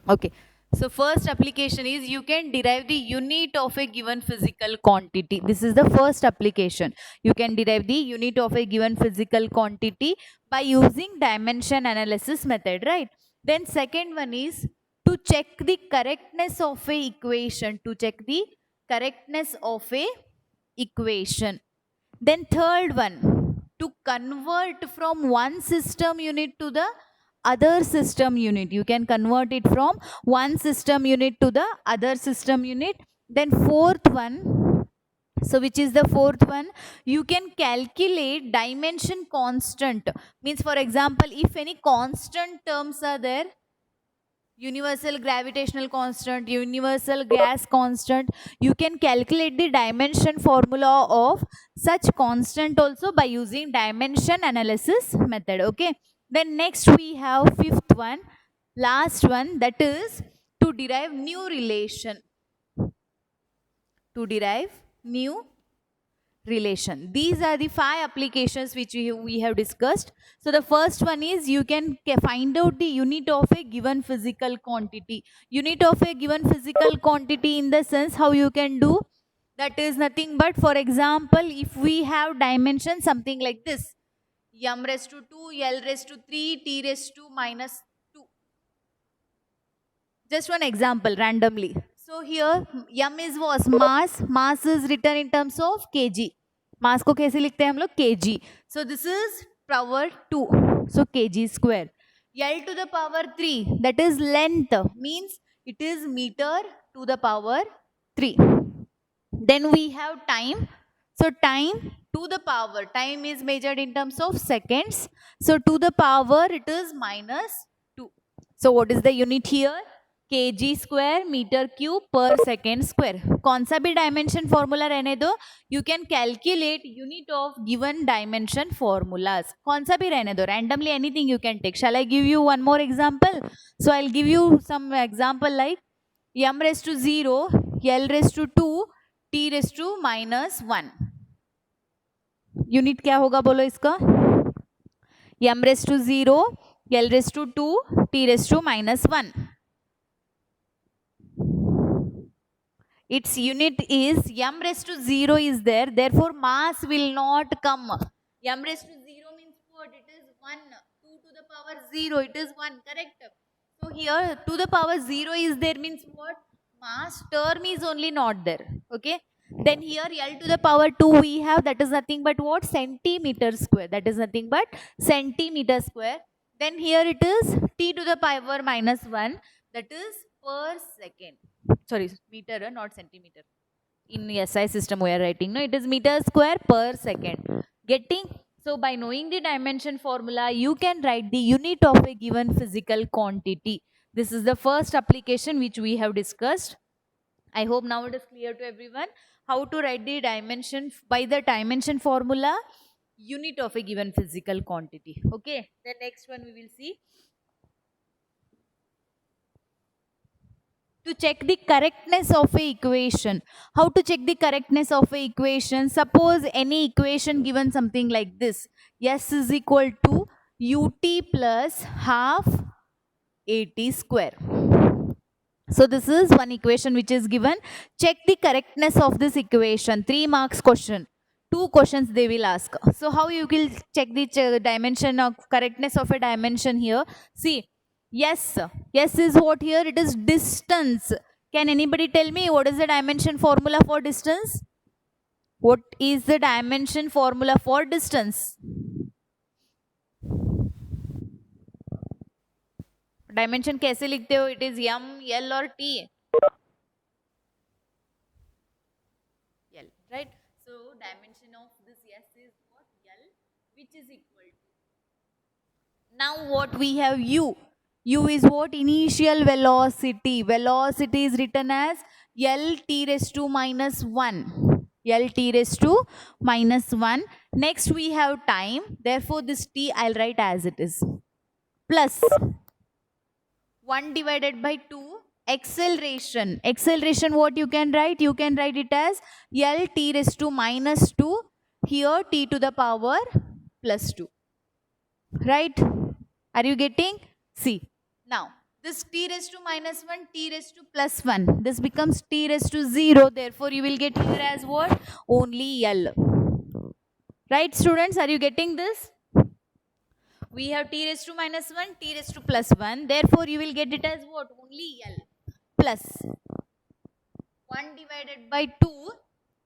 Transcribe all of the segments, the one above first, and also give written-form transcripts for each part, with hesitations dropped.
Okay. So first application is you can derive the unit of a given physical quantity. This is the first application. You can derive the unit of a given physical quantity by using dimension analysis method, right? Then second one is to check the correctness of a equation. To check the correctness of a equation. Then third one, to convert from one system unit to the other system unit. You can convert it from one system unit to the other system unit. Then fourth one, so which is the fourth one, you can calculate dimension constant. Means for example, if any constant terms are there, universal gravitational constant, universal gas constant, you can calculate the dimension formula of such constant also by using dimension analysis method. Okay, then next we have fifth one, last one, that is to derive new relation. To derive new relation. These are the 5 applications which we have discussed. So the first one is you can find out the unit of a given physical quantity. Unit of a given physical quantity in the sense how you can do, that is nothing but, for example, if we have dimension something like this, m raised to 2, l raised to 3, t raised to minus 2. Just one example randomly. So here m is was mass. Mass is written in terms of kg. मास को कैसे लिखते हैं हम लोग, kg. So this is power 2, so kg square. L to the power 3, that is length, means it is meter to the power 3. Then we have time. So time to the power, time is measured in terms of seconds, so to the power it is minus 2. So what is the unit here, kg square meter cube per second square. कौन सा भी dimension formula रहने दो, you can calculate unit of given dimension formulas. कौन सा भी रहने दो, randomly anything you can take. Shall I give you one more example? So I'll give you some example like m raised to 0, l raised to 2, t raised to minus 1. Unit क्या होगा बोलो इसका, m raised to 0, l raised to 2, t raised to minus 1. Its unit is m raised to 0 is there, therefore mass will not come. M raised to 0 means what? It is 1. 2 to the power 0, it is 1, correct? So here to the power 0 is there, means what? Mass term is only not there. Okay, then here L to the power 2 we have, that is nothing but what? Centimeter square. That is nothing but centimeter square. Then here it is t to the power minus 1, that is per second. Sorry, meter, not centimeter. In SI system we are writing, no, it is meter square per second. Getting? So by knowing the dimension formula, you can write the unit of a given physical quantity. This is the first application which we have discussed. I hope now it is clear to everyone how to write the dimension by the dimension formula, unit of a given physical quantity. Okay, the next one we will see. To check the correctness of a equation. How to check the correctness of a equation? Suppose any equation given something like this, s is equal to ut plus half at square. So this is one equation which is given. Check the correctness of this equation. 3 marks question. 2 questions they will ask. So how you will check the dimension of correctness of a dimension here? See, yes is what here? It is distance. Can anybody tell me what is the dimension formula for distance? What is the dimension formula for distance? Dimension कैसे लिखते हो? It is m, l or t? L, right? So dimension of this s is what? L, which is equal to. Now what we have u. U is what? Initial velocity. Velocity is written as L t raised to minus 1. L t raised to minus 1. Next we have time. Therefore this t I'll write as it is. Plus 1 divided by 2. Acceleration. Acceleration what you can write? You can write it as L t raised to minus 2. Here t to the power plus 2. Right? Are you getting? See. Now, This t raised to minus 1, t raised to plus 1. This becomes t raised to 0. Therefore, you will get here as what? Only L. Right, students? Are you getting this? We have t raised to minus 1, t raised to plus 1. Therefore, you will get it as what? Only L plus 1 divided by 2.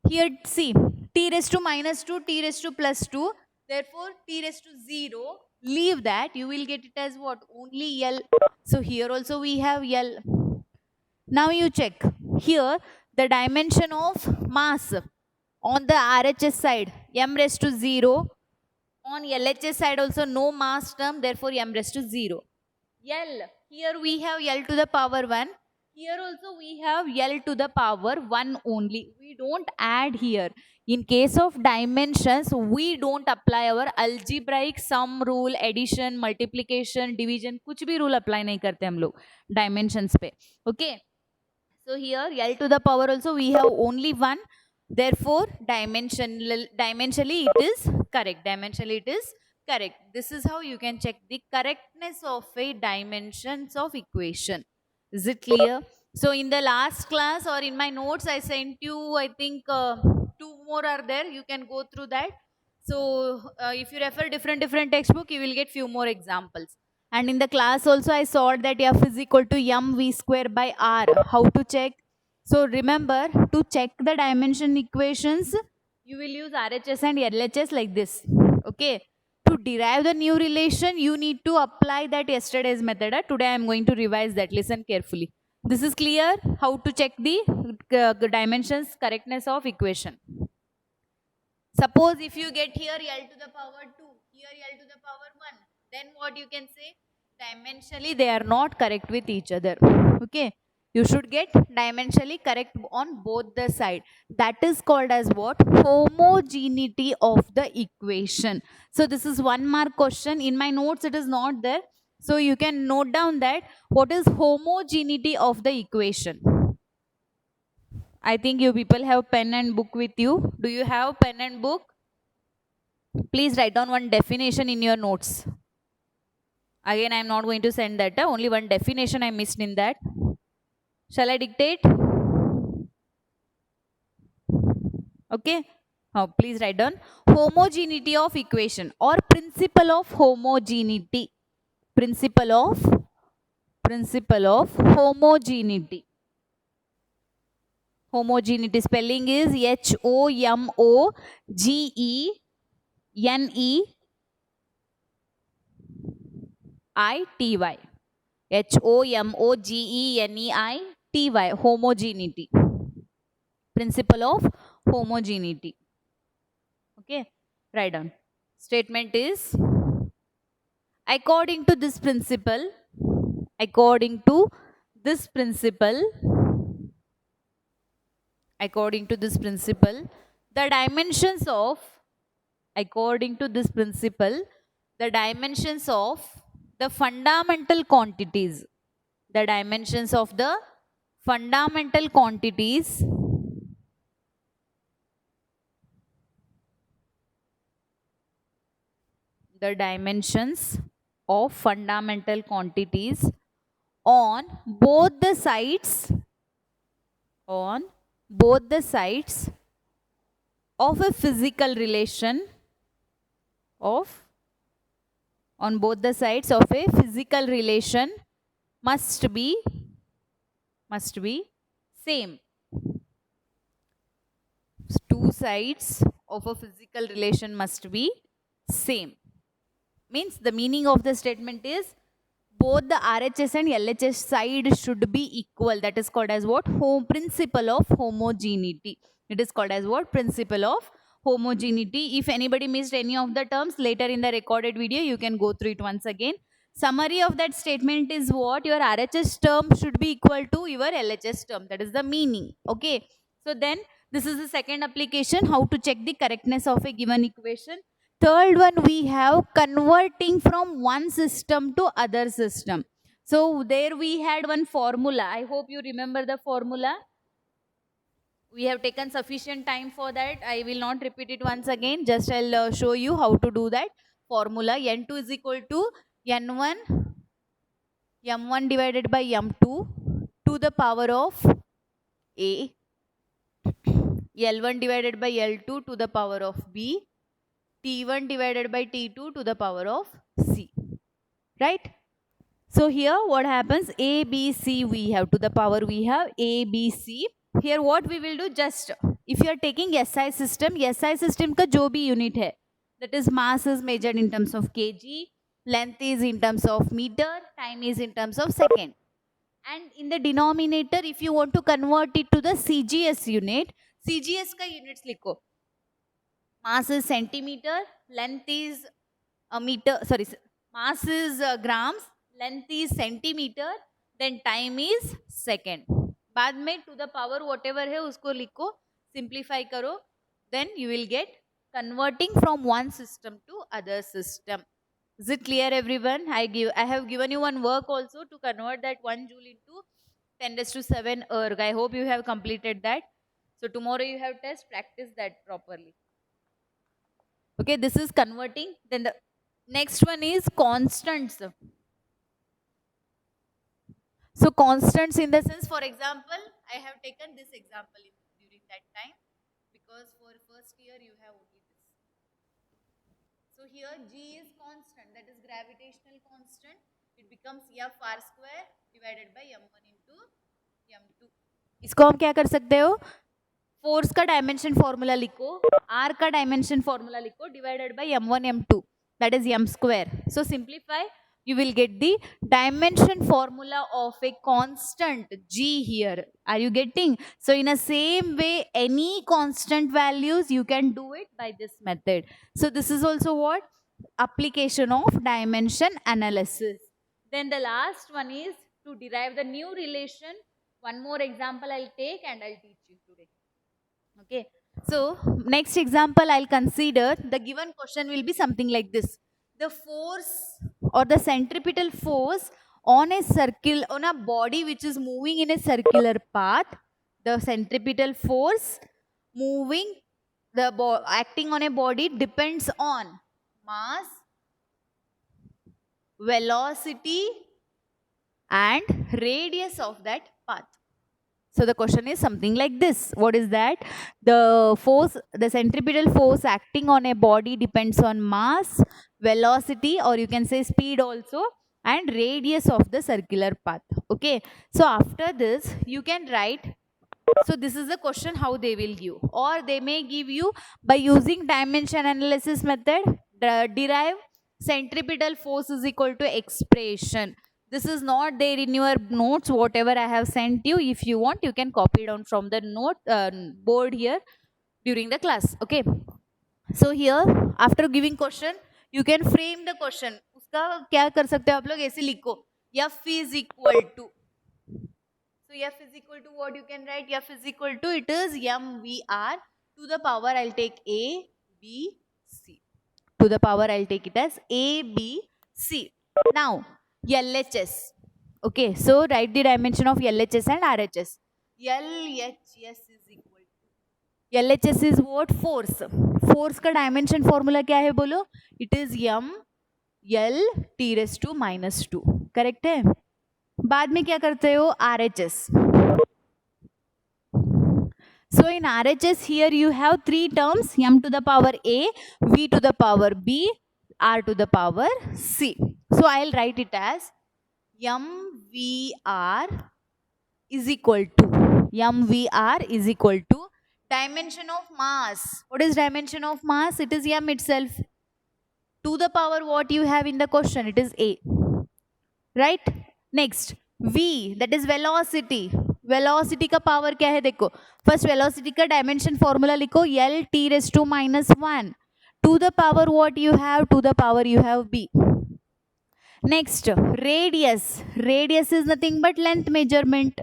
Here, see, t raised to minus 2, t raised to plus 2. Therefore, t raised to 0. Leave that. You will get it as what? Only L. So, here also we have L. Now, you check. Here, the dimension of mass on the RHS side, m raised to 0. On LHS side also no mass term, therefore m raised to 0. L, here we have L to the power 1. Here also we have L to the power 1 only. We don't add here. In case of dimensions, we don't apply our algebraic sum rule, addition, multiplication, division. कुछ भी rule apply नहीं करते हम लोग dimensions पे. Okay. So here L to the power also we have only 1. Therefore, dimensionally it is correct. Dimensionally it is correct. This is how you can check the correctness of a dimensions of equation. Is it clear? So in the last class or in my notes, I sent you, I think 2 more are there. You can go through that. So if you refer different textbook, you will get few more examples. And in the class also, I saw that f is equal to mv square by r. How to check? So remember, to check the dimension equations, you will use RHS and LHS like this. Okay. To derive the new relation, you need to apply that yesterday's method. Today I am going to revise that. Listen carefully. This is clear? How to check the dimensions correctness of equation. Suppose if you get here L to the power 2, here L to the power 1, then what you can say? Dimensionally they are not correct with each other. Okay. You should get dimensionally correct on both the side. That is called as what? Homogeneity of the equation. So this is 1 mark question. In my notes it is not there. So you can note down that what is homogeneity of the equation. I think you people have pen and book with you. Do you have pen and book? Please write down one definition in your notes. Again, I am not going to send that. Only one definition I missed in that. Shall I dictate? Okay. Please write down homogeneity of equation or principle of homogeneity. Principle of homogeneity. Homogeneity spelling is HOMOGENEITY. HOMOGENEITY. Homogeneity. Principle of homogeneity. Okay, write down. Statement is according to this principle, the dimensions of the fundamental quantities, on both the sides of a physical relation must be same. Two sides of a physical relation must be same. Means the meaning of the statement is both the RHS and LHS side should be equal. That is called as what? Principle of homogeneity. It is called as what? Principle of homogeneity. If anybody missed any of the terms, later in the recorded video, you can go through it once again. Summary of that statement is what? Your RHS term should be equal to your LHS term. That is the meaning. Okay. So then this is the second application, how to check the correctness of a given equation. Third one, we have converting from one system to other system. So there we had one formula. I hope you remember the formula. We have taken sufficient time for that. I will not repeat it once again. Just I'll show you how to do that formula. N2 is equal to N1 m1 divided by m2 to the power of a, L1 divided by L2 to the power of b, T1 divided by T2 to the power of c, right? So here what happens, a, b, c we have, to the power we have a, b, c. Here what we will do, just if you are taking SI system का जो भी unit है, that is mass is measured in terms of kg, length is in terms of meter, time is in terms of second. And in the denominator, if you want to convert it to the CGS unit, CGS का units लिखो. Mass is centimeter, length is a meter, sorry, mass is grams, length is centimeter, then time is second. बाद में to the power whatever है उसको लिखो, simplify करो, then you will get converting from one system to other system. Is it clear, everyone? I have given you one work also to convert that 1 joule into 10⁷ erg. I hope you have completed that. So tomorrow you have test, practice that properly. Okay, this is converting. Then the next one is constants. So constants in the sense, for example, I have taken this example during that time, because for first year you have only this. So here G is constant, that is gravitational constant. It becomes F r square divided by m1 into m2. इसको हम क्या कर सकते हो, force का dimension formula लिखो, r का dimension formula लिखो, divided by m1 m2, that is m square. So simplify, you will get the dimension formula of a constant G here. Are you getting? So in a same way, any constant values you can do it by this method. So this is also what? Application of dimension analysis. Then the last one is to derive the new relation. One more example I'll take and I'll teach you today. Okay. So next example I'll consider, the given question will be something like this. The force or the centripetal force on a circle, on a body which is moving in a circular path, the centripetal force moving, acting on a body depends on mass, velocity and radius of that path. So the question is something like this. What is that? The force, the centripetal force acting on a body depends on mass, velocity, or you can say speed also, and radius of the circular path. Okay. So after this, you can write. So this is the question how they will give, or they may give you by using dimension analysis method, derive centripetal force is equal to expression. This is not there in your notes, whatever I have sent you. If you want, you can copy down from the note board here during the class. Okay. So here, after giving question, you can frame the question. उसका क्या कर सकते हो आप लोग, ऐसे लिखो, F is equal to. So F is equal to what you can write? F is equal to, it is mvr to the power, I'll take A, B, C. To the power, I'll take it as A, B, C. Now, LHS. Okay, so write the dimension of LHS and RHS. LHS is equal to, LHS is what? Force. Force का dimension formula क्या है बोलो? It is m L T⁻². Correct है? बाद में क्या करते हो? RHS. So in RHS here you have three terms, m to the power A, v to the power B, r to the power C. So I'll write it as mvr is equal to dimension of mass. What is dimension of mass? It is m itself. To the power what you have in the question, it is A. Right? Next, v, that is velocity. Velocity का power क्या है देखो. First velocity का dimension formula लिखो, L T⁻⁻1. To the power what you have? To the power you have B. Next, radius. Radius is nothing but length measurement.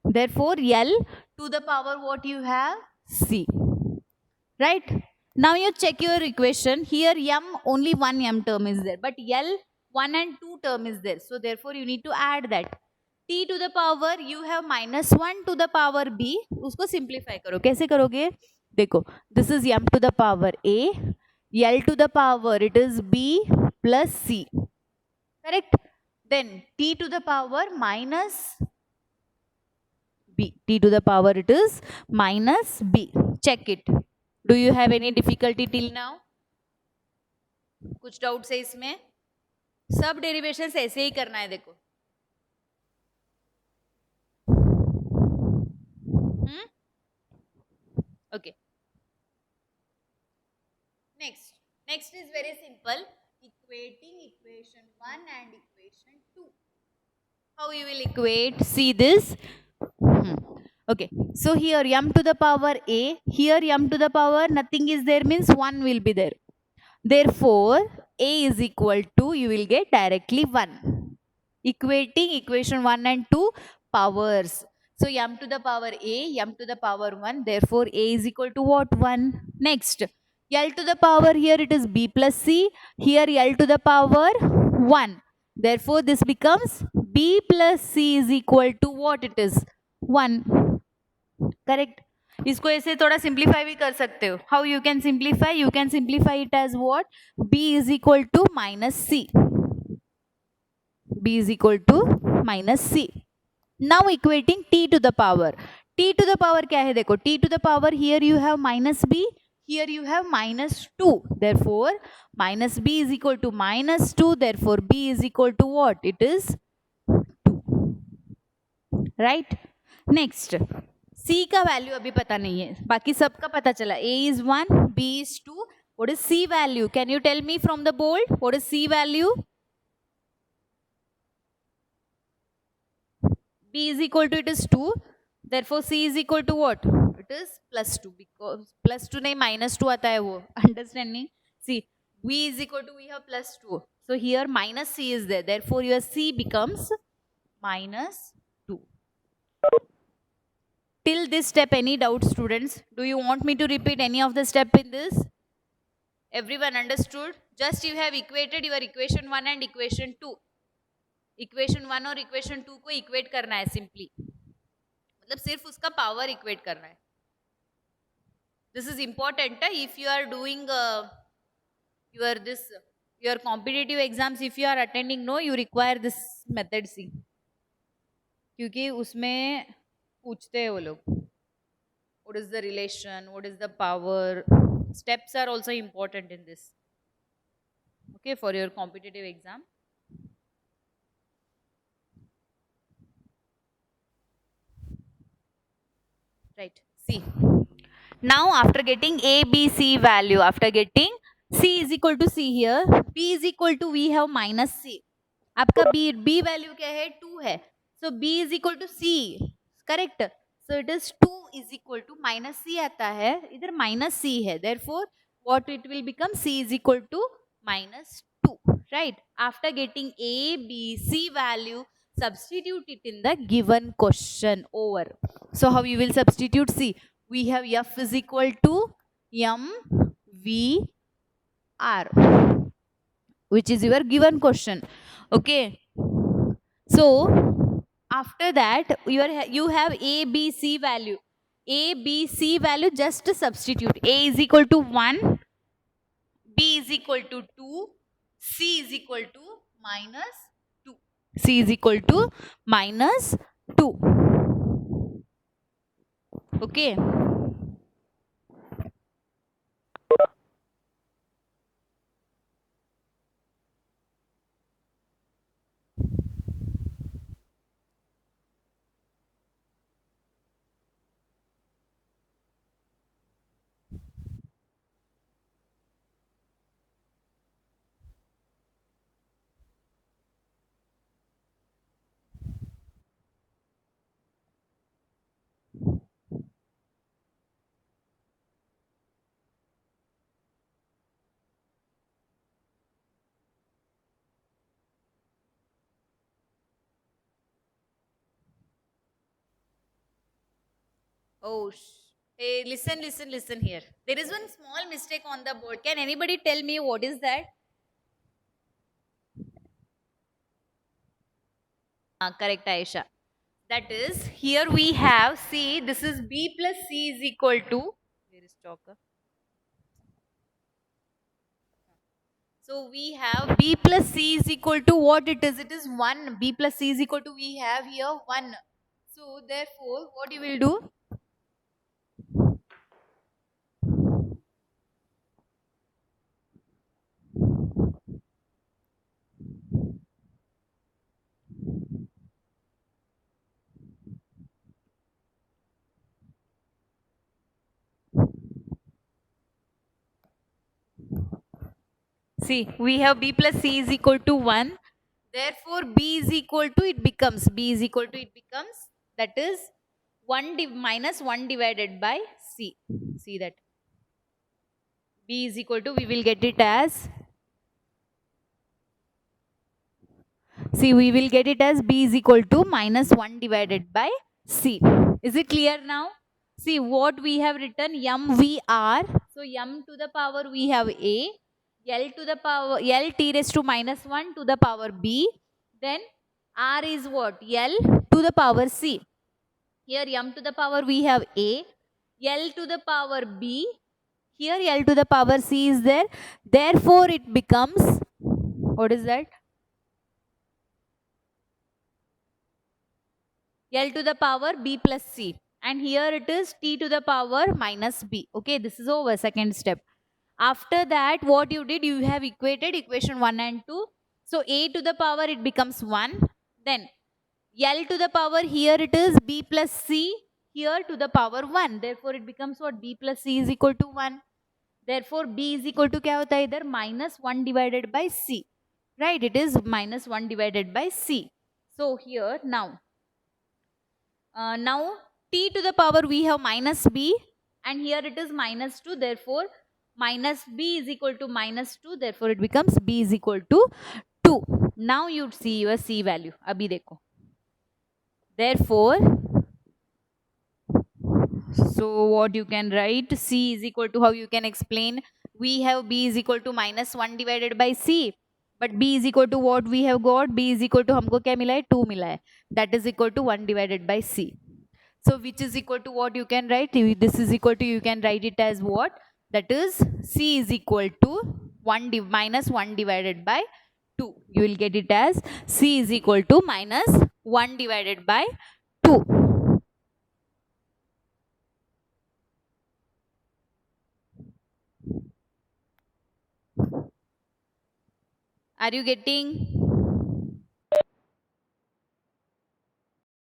Therefore, L to the power what you have? C. Right? Now you check your equation. Here m, only one m term is there. But L, 1 and 2 term is there. So therefore, you need to add that. T to the power, you have -1 to the power B. उसको simplify करो. कैसे करोगे? देखो, this is m to the power A. L to the power, it is B plus C. Correct? Then t to the power minus b. T to the power it is minus b. Check it. Do you have any difficulty till now? कुछ doubts है इसमें? सब derivations ऐसे ही करना है देखो. Okay. Next is very simple. Equating equation 1 and equation 2. How you will equate? See this. Okay. So here m to the power a. Here m to the power nothing is there means 1 will be there. Therefore, a is equal to, you will get directly 1. Equating equation 1 and 2 powers. So m to the power a, m to the power 1. Therefore, a is equal to what? 1. Next, L to the power, here it is b plus c. Here L to the power 1. Therefore, this becomes b plus c is equal to what it is? 1. Correct? इसको ऐसे थोड़ा simplify भी कर सकते हो. How you can simplify? You can simplify it as what? b is equal to minus c. b is equal to minus c. Now equating t to the power. t to the power क्या है देखो? t to the power here you have minus b, here you have minus 2. Therefore minus b is equal to minus 2. Therefore b is equal to what? It is 2. Right? Next. C का value अभी पता नहीं है, बाकी सबका पता चला. A is 1, B is 2. What is C value? Can you tell me from the board? What is C value? B is equal to, it is 2. Therefore C is equal to what? It is plus 2, because plus 2 नहीं minus 2 आता है वो. Understanding? See, B is equal to, we have plus 2. So here minus C is there. Therefore your C becomes minus 2. Till this step, any doubt, students? Do you want me to repeat any of the step in this? Everyone understood? Just you have equated your equation 1 and equation 2. Equation 1 और equation 2 को equate करना है simply. मतलब सिर्फ उसका power equate करना है. This is important. If you are doing your competitive exams, if you are attending, no, you require this method C. क्योंकि उसमें पूछते हैं वो लोग. What is the relation? What is the power? Steps are also important in this. Okay, for your competitive exam. Right. See. Now after getting A, B, C value, after getting C is equal to C here, B is equal to, we have minus C. आपका B value क्या है? 2 है. So B is equal to C. Correct? So it is 2 is equal to minus C आता है. इधर minus C है. Therefore, what it will become? C is equal to minus 2. Right? After getting A, B, C value, substitute it in the given question over. So how you will substitute? C. We have F is equal to M V R, which is your given question. Okay. So after that you have A, B, C value. A, B, C value, just substitute. A is equal to 1, B is equal to 2, C is equal to minus 2. C is equal to minus 2. Okay. Oh, hey, listen here. There is one small mistake on the board. Can anybody tell me what is that? Correct, Aisha. That is, here we have, see, this is B plus C is equal to, where is chalk? So we have b plus c is equal to what it is? It is 1. B plus c is equal to, we have here 1. So therefore, what you will do? See, we have b plus c is equal to 1. Therefore, b is equal to, it becomes, that is 1 minus 1 divided by c. See that. B is equal to, we will get it as, see, we will get it as b is equal to minus 1 divided by c. Is it clear now? See what we have written, mvr. So m to the power we have a, l to the power, l t raised to minus 1 to the power b. Then r is what? L to the power c. Here m to the power we have a, l to the power b. Here l to the power c is there. Therefore it becomes, what is that? L to the power b plus c. And here it is t to the power minus b. Okay, this is over, second step. After that, what you did, you have equated equation 1 and 2. So a to the power, it becomes 1. Then L to the power, here it is b plus c, here to the power 1. Therefore it becomes what? B plus c is equal to 1. Therefore b is equal to क्या होता है इधर? minus 1 divided by c. Right, it is minus 1 divided by c. So here now t to the power we have minus b, and here it is minus 2. Therefore minus b is equal to minus 2. Therefore it becomes b is equal to 2. Now you see your c value. Abhi dekho. Therefore, so what you can write, c is equal to, how you can explain, we have b is equal to minus 1 divided by c, but b is equal to what we have got? B is equal to, हमको क्या मिला है? 2 मिला है. That is equal to 1 divided by c. So which is equal to what you can write? This is equal to, you can write it as what? That is c is equal to minus 1 divided by 2. You will get it as c is equal to minus 1 divided by 2. Are you getting?